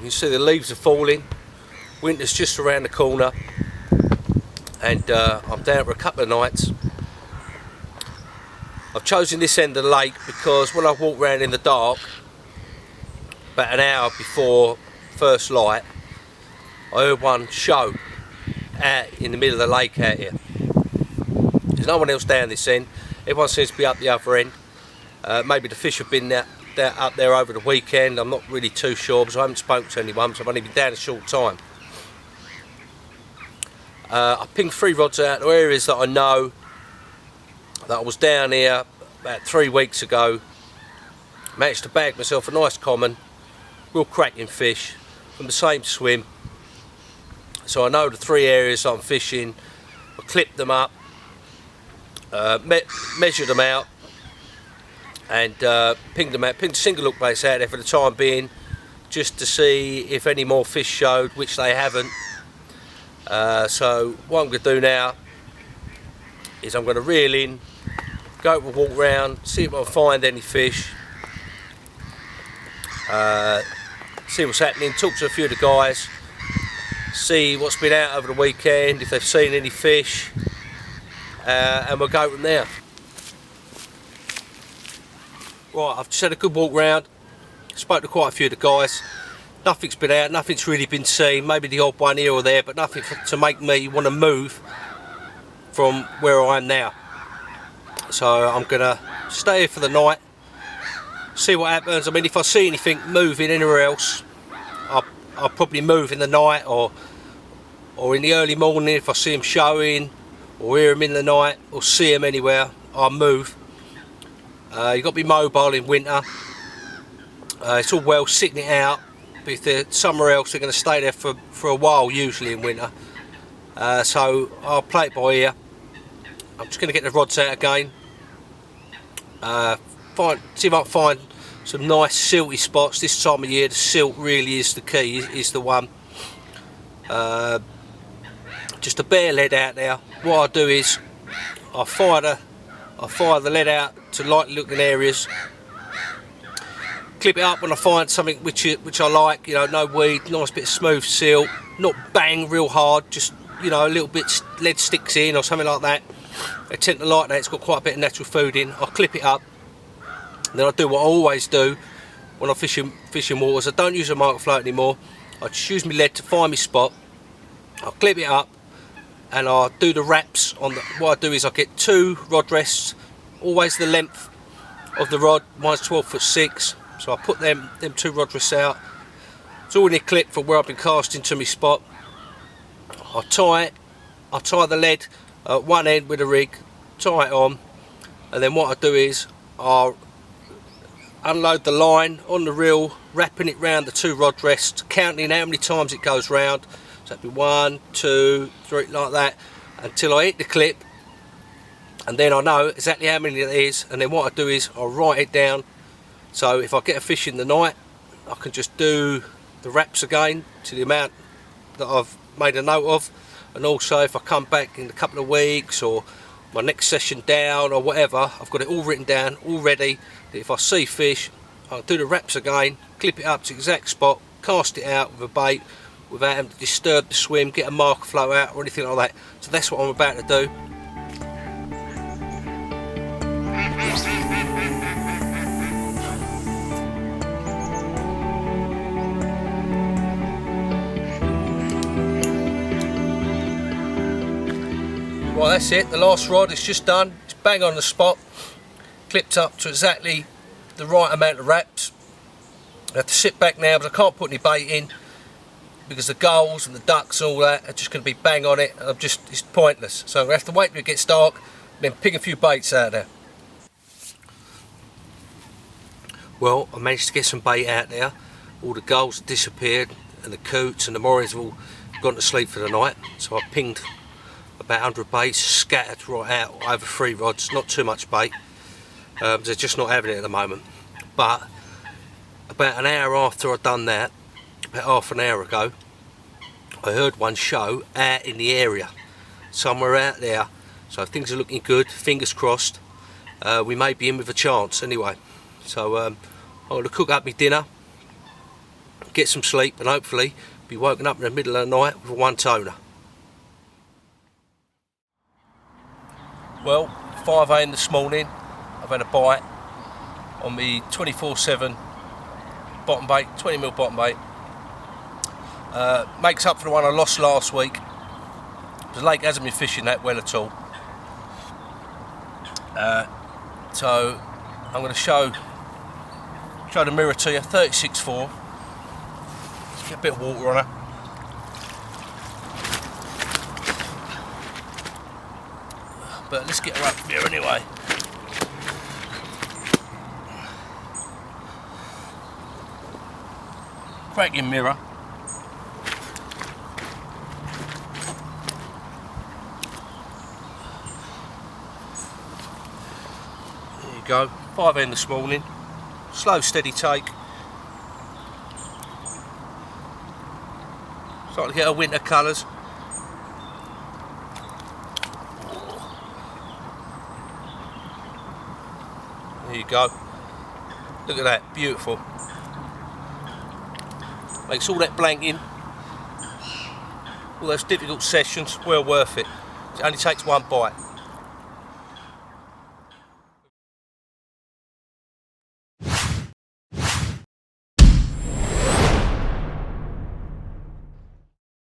can see the leaves are falling, winter's just around the corner, and I'm down for a couple of nights. I've chosen this end of the lake because when I walk around in the dark, about an hour before first light, I heard one show out in the middle of the lake out here. There's no one else down this end, everyone seems to be up the other end. Maybe the fish have been up there over the weekend, I'm not really too sure because I haven't spoken to anyone, so I've only been down a short time. I pinged 3 rods out to areas that I know that I was down here about 3 weeks ago. Managed to bag myself a nice common, real cracking fish from the same swim. So I know the 3 areas I'm fishing. I clipped them up, measured them out, and pinged them out. Pinged a single look base out there for the time being, just to see if any more fish showed, which they haven't. So what I'm going to do now is I'm going to reel in, go for a walk round, see if I can find any fish, see what's happening, talk to a few of the guys, see what's been out over the weekend, if they've seen any fish, and we'll go from there. Right, I've just had a good walk round, spoke to quite a few of the guys. Nothing's been out, nothing's really been seen, maybe the odd one here or there, but nothing to make me want to move from where I am now. So I'm going to stay here for the night, see what happens. I mean, if I see anything moving anywhere else, I'll probably move in the night or in the early morning. If I see them showing or hear them in the night or see them anywhere, I'll move. You've got to be mobile in winter. It's all well sitting it out, but if they're somewhere else they're going to stay there for a while usually in winter. So I'll play it by ear. I'm just going to get the rods out again, see if I can find some nice silty spots. This time of year the silt really is the key, is the one. Just a bare lead out there. What I do is I fire the lead out to light looking areas, clip it up when I find something which I like, you know, no weed, nice bit of smooth silt, not bang real hard, just, you know, a little bit lead sticks in or something like that. They tend to like that, it's got quite a bit of natural food in. I'll clip it up, and then I do what I always do when I'm fishing waters. I don't use a micro float anymore, I just use my lead to find my spot. I'll clip it up and I'll do the wraps on the, what I do is I get 2 rod rests, always the length of the rod, mine's 12'6", so I put them 2 rod rests out. It's all in a clip from where I've been casting to my spot. I tie the lead at one end with a rig, tie it on, and then what I do is I'll unload the line on the reel, wrapping it round the 2 rod rests, counting how many times it goes round. So that'd be 1, 2, 3, like that, until I hit the clip, and then I know exactly how many it is. And then what I do is I'll write it down, so if I get a fish in the night I can just do the wraps again to the amount that I've made a note of. And also if I come back in a couple of weeks or my next session down or whatever, I've got it all written down already, that if I see fish I'll do the wraps again, clip it up to the exact spot, cast it out with a bait without having to disturb the swim, get a marker float out or anything like that. So that's what I'm about to do. Right, that's it, the last rod is just done, it's bang on the spot, clipped up to exactly the right amount of wraps. I have to sit back now because I can't put any bait in, because the gulls and the ducks and all that are just going to be bang on it, and it's pointless. So I'm going to have to wait till it gets dark, and then pick a few baits out there. Well, I managed to get some bait out there. All the gulls have disappeared, and the coots and the moorings have all gone to sleep for the night. So I pinged about 100 baits, scattered right out over 3 rods, not too much bait. They're just not having it at the moment. But about an hour after I'd done that, about half an hour ago, I heard one show out in the area, somewhere out there. So things are looking good, fingers crossed. We may be in with a chance anyway. So I'm going to cook up my dinner, get some sleep and hopefully be woken up in the middle of the night with a one toner. Well, 5 AM this morning, I've had a bite on the 24/7 bottom bait, 20mm bottom bait. Makes up for the one I lost last week. The lake hasn't been fishing that well at all. So I'm going to show the mirror to you. 36.4. Let's get a bit of water on her. But let's get her up here anyway. Cracking mirror. There you go. 5 AM this morning. Slow, steady take. Starting to get her winter colours. There you go. Look at that, beautiful. Makes all that blanking, all those difficult sessions well worth it. It only takes one bite.